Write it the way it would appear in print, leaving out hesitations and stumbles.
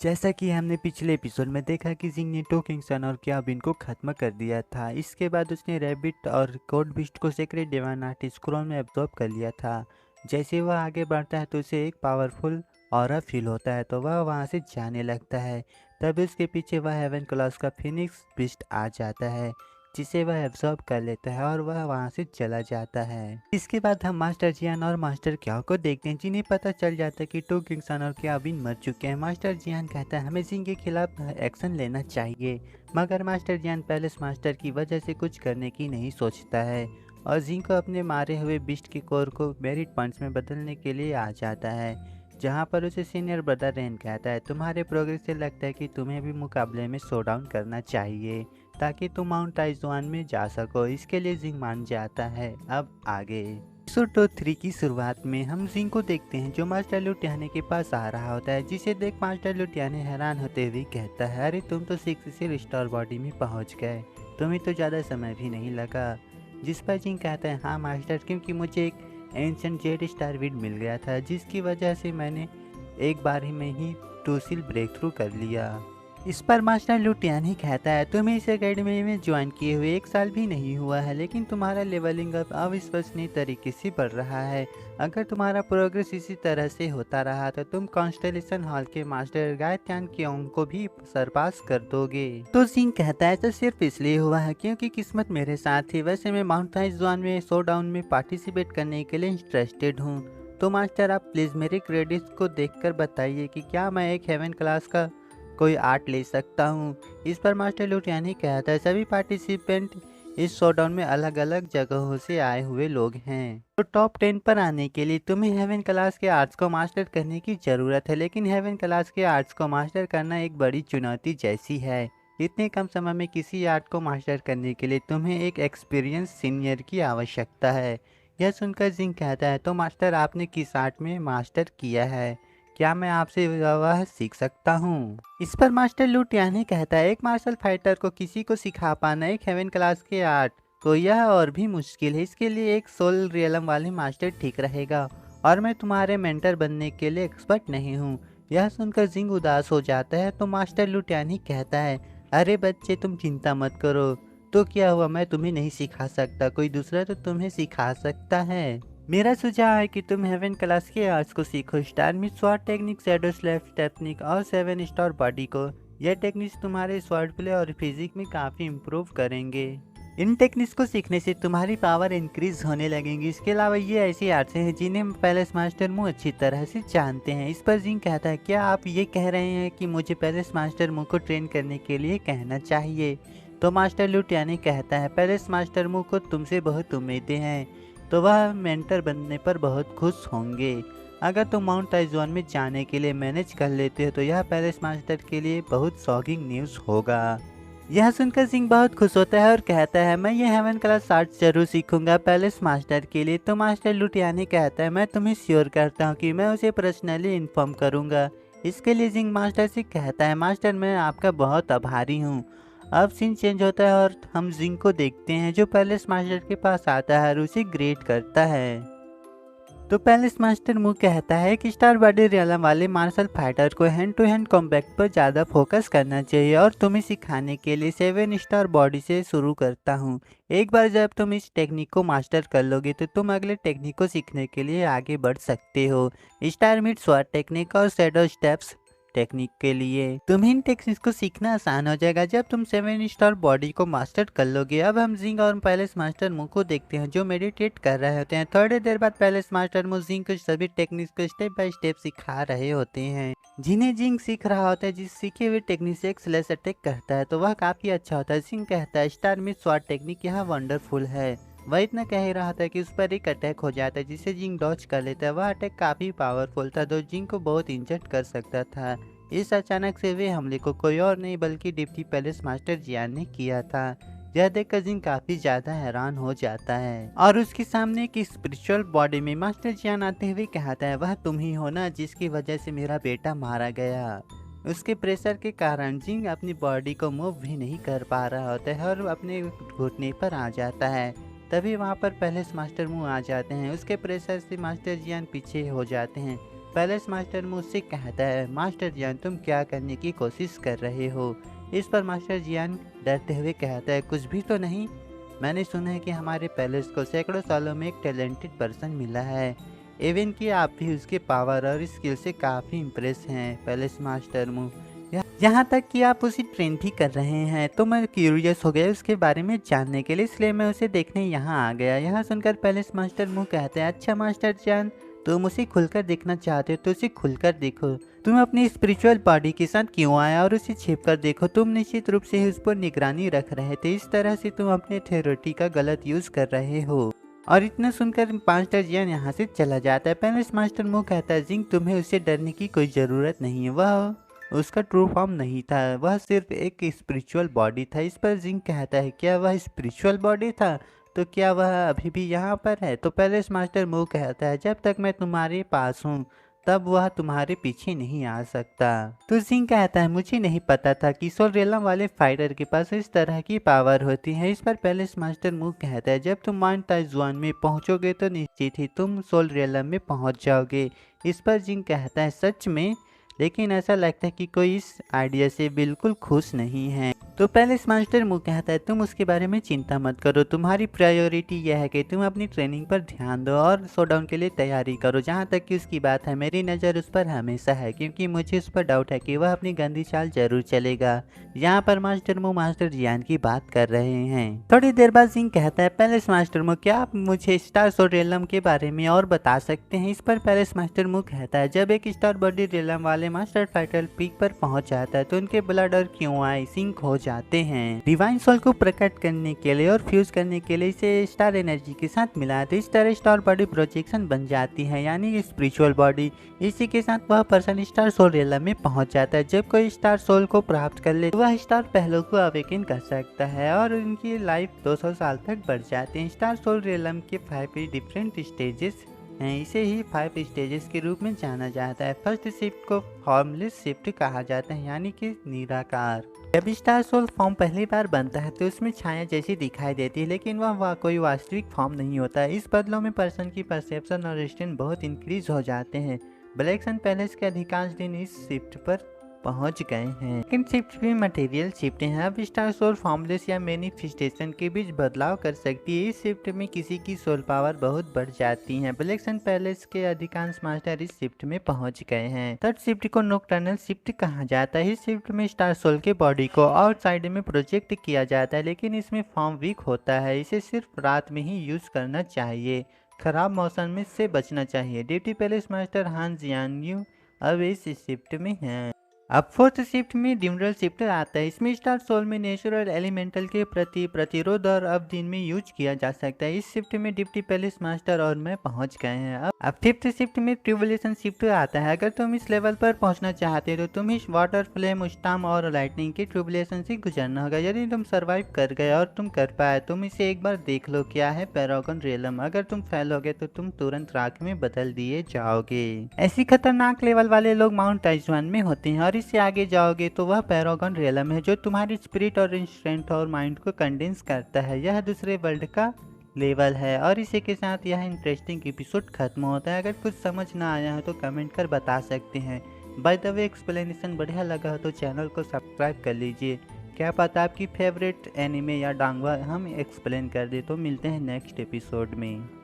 जैसा कि हमने पिछले एपिसोड में देखा कि जिंग ने टू किंगसन और क्याबिन को खत्म कर दिया था। इसके बाद उसने रैबिट और कोड बिस्ट को सीक्रेट डिवाइन आर्टिस्ट स्क्रोल में एब्जॉर्ब कर लिया था। जैसे वह आगे बढ़ता है तो उसे एक पावरफुल ऑरा फील होता है, तो वह वहां से जाने लगता है। तभी उसके पीछे वह हेवन क्लॉस का फिनिक्स बिस्ट आ जाता है, जिसे वह एब्जॉर्ब कर लेता है और वह वहां से चला जाता है। इसके बाद हम मास्टर जियान और मास्टर क्याओ को देखते हैं, जिन्हें पता चल जाता है कि टू किंगसन और क्याबिन मर चुके हैं। मास्टर जियान कहता है हमें जिंग के खिलाफ एक्शन लेना चाहिए, मगर मास्टर जियान पैलेस मास्टर की वजह से कुछ करने की नहीं सोचता है और जिंग को अपने मारे हुए बिस्ट के कोर को मेरिट पॉइंट्स में बदलने के लिए आ जाता है, जहाँ पर उसे सीनियर ब्रदर रेन कहता है तुम्हारे प्रोग्रेस से लगता है कि तुम्हें भी मुकाबले में शोडाउन करना चाहिए ताकि तुम माउंट आइजवान में जा सको। इसके लिए जिंग मान जाता है। अब आगे एपिसोड 3 की शुरुआत में हम जिंग को देखते हैं जो मास्टर लुटियाने के पास आ रहा होता है, जिसे देख मास्टर लुटियाने हैरान होते हुए कहता है अरे तुम तो 6 से रिस्टोर बॉडी में पहुंच गए, तुम्हें तो ज़्यादा समय भी नहीं लगा। जिस पर जिंग कहता है हाँ मास्टर, क्योंकि मुझे एक एंशिएंट जेड स्टार विड मिल गया था, जिसकी वजह से मैंने एक बार ही में ही टूसिल ब्रेक थ्रू कर लिया। इस पर मास्टर लुटियान ही कहता है तुम्हें इस एकेडमी में ज्वाइन किए हुए 1 साल भी नहीं हुआ है, लेकिन तुम्हारा लेवलिंग अप अविश्वसनीय तरीके से बढ़ रहा है। अगर तुम्हारा प्रोग्रेस इसी तरह से होता रहा तो तुम कॉन्स्टेलेशन हॉल के मास्टर गायत्यान क्योंग को भी सरपास कर दोगे। तो सिंह कहता है तो सिर्फ इसलिए हुआ है क्योंकि किस्मत मेरे साथ थी, वैसे मैं माउंट आइजवान में शोडाउन में पार्टिसिपेट करने के लिए इंटरेस्टेड हूँ। तो मास्टर आप प्लीज़ मेरे क्रेडिट्स को देखकर बताइए कि क्या मैं एक हेवन क्लास का कोई आर्ट ले सकता हूँ। इस पर मास्टर लुटियानी कहता है सभी पार्टिसिपेंट इस शोडाउन में अलग अलग जगहों से आए हुए लोग हैं, तो टॉप 10 पर आने के लिए तुम्हें हेवन क्लास के आर्ट्स को मास्टर करने की ज़रूरत है, लेकिन हेवन क्लास के आर्ट्स को मास्टर करना एक बड़ी चुनौती जैसी है। इतने कम समय में किसी आर्ट को मास्टर करने के लिए तुम्हें एक एक्सपीरियंस सीनियर की आवश्यकता है। यह सुनकर जिंग कहता है तो मास्टर आपने किस आर्ट में मास्टर किया है, क्या मैं आपसे वह सीख सकता हूँ। इस पर मास्टर लुटियाने कहता है एक मार्शल फाइटर को किसी को सिखा पाना एक हेवन क्लास के आर्ट तो यह और भी मुश्किल है, इसके लिए एक सोल रियलम वाले मास्टर ठीक रहेगा और मैं तुम्हारे मेंटर बनने के लिए एक्सपर्ट नहीं हूँ। यह सुनकर जिंग उदास हो जाता है, तो मास्टर लुटियानी कहता है अरे बच्चे तुम चिंता मत करो, तो क्या हुआ मैं तुम्हें नहीं सिखा सकता, कोई दूसरा तो तुम्हें सिखा सकता है। मेरा सुझाव है कि तुम हेवन क्लास के आर्ट्स को सीखो, स्टार में sword technique, shadow slash technique और 7 स्टार बॉडी को। यह टेक्निक्स तुम्हारे स्वॉर्ड प्ले और फिजिक में काफ़ी इम्प्रूव करेंगे। इन टेक्निक्स को सीखने से तुम्हारी पावर इंक्रीज होने लगेंगी। इसके अलावा ये ऐसी आर्ट्स हैं जिन्हें पैलेस मास्टर मुँह अच्छी तरह से जानते हैं। इस पर जिंग कहता है क्या आप ये कह रहे हैं कि मुझे पैलेस मास्टर मुँह को ट्रेन करने के लिए कहना चाहिए। तो मास्टर लुटियानी कहता है पैलेस मास्टर मुँह को तुमसे बहुत उम्मीदें हैं, तो वह मेंटर बनने पर बहुत खुश होंगे। अगर तुम माउंट आइजवान में जाने के लिए मैनेज कर लेते हो तो यह पैलेस मास्टर के लिए बहुत शॉकिंग न्यूज़ होगा। यह सुनकर सिंह बहुत खुश होता है और कहता है मैं ये हेवन क्लास आर्ट जरूर सीखूंगा पैलेस मास्टर के लिए। तो मास्टर लुटियानी कहता है मैं तुम्हें श्योर करता हूँ कि मैं उसे पर्सनली इन्फॉर्म करूंगा। इसके लिए जिंग मास्टर से कहता है मास्टर मैं आपका बहुत आभारी हूँ। अब सीन चेंज होता है और हम जिंग को देखते हैं जो पैलेस मास्टर के पास आता है और उसे ग्रेट करता है। तो पैलेस मास्टर मुँह कहता है कि स्टार बॉडी रियलम वाले मार्शल फाइटर को हैंड टू हैंड कॉम्बैट पर ज़्यादा फोकस करना चाहिए और तुम्हें सिखाने के लिए 7 स्टार बॉडी से शुरू करता हूँ। एक बार जब तुम इस टेक्निक को मास्टर कर लोगे तो तुम अगले टेक्निक को सीखने के लिए आगे बढ़ सकते हो। स्टार मिड स्वॉर्ड टेक्निक और शैडो स्टेप्स टेक्निक के लिए तुम्हें इन टेक्निक्स को सीखना आसान हो जाएगा जब तुम 7 स्टार बॉडी को मास्टर कर लोगे। अब हम जिंग और पैलेस मास्टर मुंह को देखते हैं जो मेडिटेट कर रहे होते हैं। थोड़ी देर बाद पैलेस मास्टर मुंह जिंग को सभी टेक्निक्स को स्टेप बाय स्टेप सिखा रहे होते हैं, जिन्हें जिंग सीख रहा होता है। जिस सीखे हुए टेक्निक से एक स्लैश अटैक करता है तो वह काफी अच्छा होता है। जिंग कहता है स्टार में स्वॉर्ड टेक्निक यहाँ वंडरफुल है। वह इतना कह रहा था कि उस पर एक अटैक हो जाता है जिसे जिंग डॉज कर लेता है। वह अटैक काफी पावरफुल था जो जिंग को बहुत इंजर्ड कर सकता था। इस अचानक से वे हमले को कोई और नहीं बल्कि डिप्टी पैलेस मास्टर जियान ने किया था। यह देखकर जिंग काफी ज्यादा हैरान हो जाता है और उसके सामने एक स्पिरिचुअल बॉडी में मास्टर जियान आते हुए कहता है वह तुम ही हो ना जिसकी वजह से मेरा बेटा मारा गया। उसके प्रेशर के कारण जिंग अपनी बॉडी को मूव भी नहीं कर पा रहा होता है और अपने घुटने पर आ जाता है। तभी वहाँ पर पैलेस मास्टर मुंह आ जाते हैं। उसके प्रेशर से मास्टर जियान पीछे हो जाते हैं। पैलेस मास्टर मुझसे कहता है, मास्टर जियान तुम क्या करने की कोशिश कर रहे हो? इस पर मास्टर जियान डरते हुए कहता है, कुछ भी तो नहीं। मैंने सुना है कि हमारे पैलेस को सैकड़ों सालों में एक टैलेंटेड पर्सन मिला है। इवन कि आप भी उसके पावर और स्किल से काफ़ी इम्प्रेस हैं पैलेस मास्टर मु। यहाँ तक कि आप उसे ट्रेन भी कर रहे हैं। तो मैं क्यूरियस हो गया उसके बारे में जानने के लिए, इसलिए मैं उसे देखने यहाँ आ गया। यहाँ सुनकर पैलेस मास्टर मुँह कहते हैं, अच्छा मास्टर जान, तुम उसे खुलकर देखना चाहते हो तो उसे खुलकर देखो। तुम अपनी स्पिरिचुअल बॉडी के साथ क्यों आया और उसे छिप कर देखो। तुम निश्चित रूप से उस पर निगरानी रख रहे थे। इस तरह से तुम अपने थ्योरिटी का गलत यूज कर रहे हो। और इतना सुनकर मास्टर जियान यहाँ से चला जाता है। पैलेस मास्टर मुँह कहता है, जिंग तुम्हें उससे डरने की कोई ज़रूरत नहीं है। वह उसका ट्रू फॉर्म नहीं था, वह सिर्फ एक स्पिरिचुअल बॉडी था। इस पर जिंग कहता है, क्या वह स्पिरिचुअल बॉडी था? तो क्या वह अभी भी यहाँ पर है? तो पैलेस मास्टर मुँह कहता है, जब तक मैं तुम्हारे पास हूँ तब वह तुम्हारे पीछे नहीं आ सकता। तो जिंग कहता है, मुझे नहीं पता था कि सोल रियलम वाले फाइटर के पास इस तरह की पावर होती है। इस पर पैलेस मास्टर मुँह कहता है, जब तुम माउंट ताइजुआन में पहुँचोगे तो निश्चित ही तुम सोल रियलम में पहुँच जाओगे। इस पर जिंग कहता है, सच में? लेकिन ऐसा लगता है कि कोई इस आइडिया से बिल्कुल खुश नहीं है। तो पैलेस मास्टर मुँह कहता है, तुम उसके बारे में चिंता मत करो। तुम्हारी प्रायोरिटी यह है कि तुम अपनी ट्रेनिंग पर ध्यान दो और शोडाउन के लिए तैयारी करो। जहाँ तक कि उसकी बात है, मेरी नज़र उस पर हमेशा है, क्योंकि मुझे उस पर डाउट है कि वह अपनी गंदी चाल जरूर चलेगा। यहाँ पर मास्टर मुँह मास्टर जियान की बात कर रहे हैं। थोड़ी देर बाद सिंह कहता है, पैलेस मास्टर मुँह, क्या आप मुझे स्टार सोल रियलम के बारे में और बता सकते हैं? इस पर पैलेस मास्टर मुँह कहता है, जब एक स्टार बॉडी रियलम वाले मास्टर फाइटर पीक पर पहुंच जाता है तो उनके ब्लड और क्यों आई सिंक हो जाते हैं। डिवाइन सोल को प्रकट करने के लिए और फ्यूज करने के लिए इसे स्टार एनर्जी के साथ मिलाते, इस तरह स्टार बॉडी प्रोजेक्शन बन जाती है, यानी स्पिरिचुअल बॉडी। इसी के साथ वह पर्सन स्टार सोल रियलम में पहुंच जाता है। जब कोई स्टार सोल को प्राप्त कर ले वह स्टार पहलों को अवेकन कर सकता है और उनकी लाइफ 200 साल तक बढ़ जाती है। स्टार सोल रियलम के 5 डिफरेंट स्टेजेस हैं, इसे ही 5 स्टेजेस के रूप में जाना जाता है। फर्स्ट शिफ्ट को फॉर्मलेस शिफ्ट कहा जाता है, यानी कि निराकार। जब स्टार सोल फॉर्म पहली बार बनता है तो उसमें छाया जैसी दिखाई देती है, लेकिन वह कोई वास्तविक फॉर्म नहीं होता है। इस बदलाव में पर्सन की परसेप्शन और स्ट्रेंथ बहुत इंक्रीज हो जाते हैं। ब्लैक सन पैलेस के अधिकांश दिन इस शिफ्ट पर पहुंच गए हैं। लेकिन शिफ्ट भी मटेरियल शिफ्ट हैं। अब स्टार सोल फॉर्मलेस या मैनिफेस्टेशन के बीच बदलाव कर सकती है। इस शिफ्ट में किसी की सोल पावर बहुत बढ़ जाती है। ब्लैक सन पैलेस के अधिकांश मास्टर इस शिफ्ट में पहुंच गए हैं। थर्ड शिफ्ट को नॉकटर्नल शिफ्ट कहा जाता है। इस शिफ्ट में स्टार सोल के बॉडी को आउटसाइड में प्रोजेक्ट किया जाता है, लेकिन इसमें फॉर्म वीक होता है। इसे सिर्फ रात में ही यूज करना चाहिए। खराब मौसम में से बचना चाहिए। ड्यूटी पैलेस मास्टर हान जियानयू अब इस शिफ्ट में हैं। अब फोर्थ शिफ्ट में ड्यूरल शिफ्ट आता है। इसमें स्टार सोल में नेचुरल एलिमेंटल के प्रति प्रतिरोध और अब दिन में यूज किया जा सकता है। इस शिफ्ट में डिप्टी पैलेस मास्टर और मैं पहुंच गए हैं। अब फिफ्थ शिफ्ट में ट्रिबुलेशन शिफ्ट आता है। अगर तुम इस लेवल पर पहुंचना चाहते हो तो तुम्हें वाटर, फ्लेम, स्टार्म और लाइटनिंग के ट्रिबुलेशन से गुजरना होगा। यदि तुम सर्वाइव कर गए और तुम कर पाए, तुम इसे एक बार देख लो, क्या है पैरागॉन रियलम। अगर तुम फेल हो गए तो तुम तुरंत राख में बदल दिए जाओगे। ऐसी खतरनाक लेवल वाले लोग माउंट ताइजुआन में होते हैं और इससे आगे जाओगे तो वह पैरागॉन रियलम है, जो तुम्हारी स्पिरिट और स्ट्रेंथ और माइंड को कंडेंस करता है। यह दूसरे वर्ल्ड का लेवल है। और इसी के साथ यह इंटरेस्टिंग एपिसोड खत्म होता है। अगर कुछ समझ ना आया है तो कमेंट कर बता सकते हैं। बाय द वे, एक्सप्लेनेशन बढ़िया लगा हो तो चैनल को सब्सक्राइब कर लीजिए। क्या पता आपकी फेवरेट एनिमे या डांगवा हम एक्सप्लेन कर दे। तो मिलते हैं नेक्स्ट एपिसोड में।